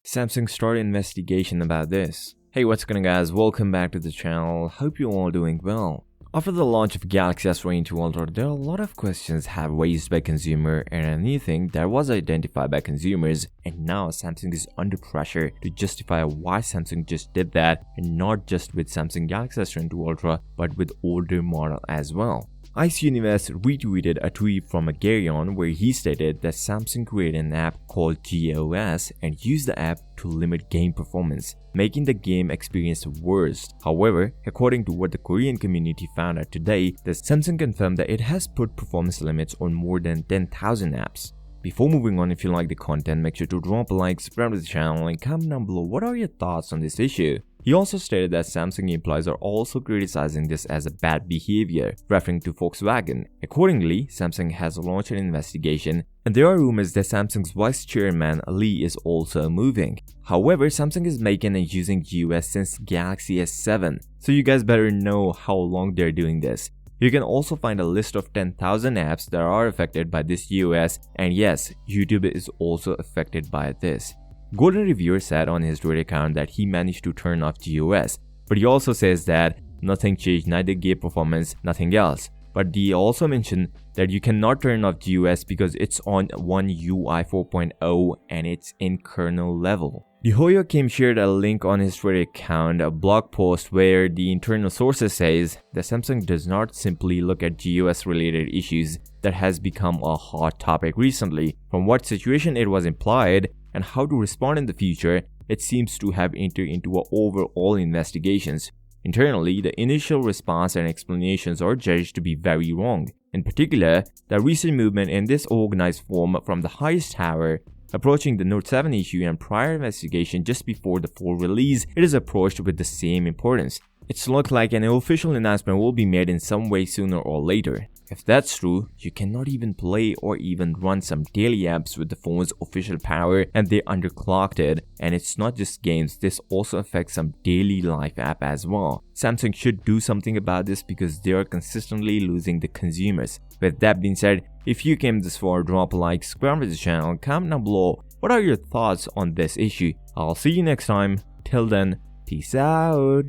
Samsung started investigation about this. Hey, what's going on guys, welcome back to the channel, hope you're all doing well. After the launch of Galaxy S22 Ultra, there are a lot of questions have raised by consumer and a new thing that was identified by consumers, and now Samsung is under pressure to justify why Samsung just did that, and not just with Samsung Galaxy S22 Ultra but with older model as well. exynos retweeted a tweet from a Garyon where he stated that Samsung created an app called exynos and used the app to limit game performance, making the game experience worse. However, according to what the Korean community found out today, that Samsung confirmed that it has put performance limits on more than 10,000 apps. Before moving on, if you like the content, make sure to drop a like, subscribe to the channel, and comment down below what are your thoughts on this issue. He also stated that Samsung employees are also criticizing this as a bad behavior, referring to Volkswagen. Accordingly, Samsung has launched an investigation, and there are rumors that Samsung's vice chairman Lee is also moving. However, Samsung is making and using exynos since Galaxy S7, so you guys better know how long they're doing this. You can also find a list of 10,000 apps that are affected by this exynos, and yes, YouTube is also affected by this. Golden Reviewer said on his Twitter account that he managed to turn off exynos, but he also says that nothing changed, neither game performance, nothing else. But he also mentioned that you cannot turn off exynos because it's on One UI 4.0 and it's in kernel level. Hoyo Kim shared a link on his Twitter account, a blog post where the internal sources says that Samsung does not simply look at exynos related issues that has become a hot topic recently. From what situation it was implied and how to respond in the future, it seems to have entered into overall investigations. Internally, the initial response and explanations are judged to be very wrong. In particular, the recent movement in this organized form from the highest tower, approaching the Note 7 issue and prior investigation just before the full release, it is approached with the same importance. It's looked like an official announcement will be made in some way sooner or later. If that's true, you cannot even play or even run some daily apps with the phone's official power and they're underclocked it. And it's not just games, this also affects some daily life app as well. Samsung should do something about this because they are consistently losing the consumers. With that being said, if you came this far, drop a like, subscribe to the channel, and comment down below what are your thoughts on this issue. I'll see you next time. Till then, peace out.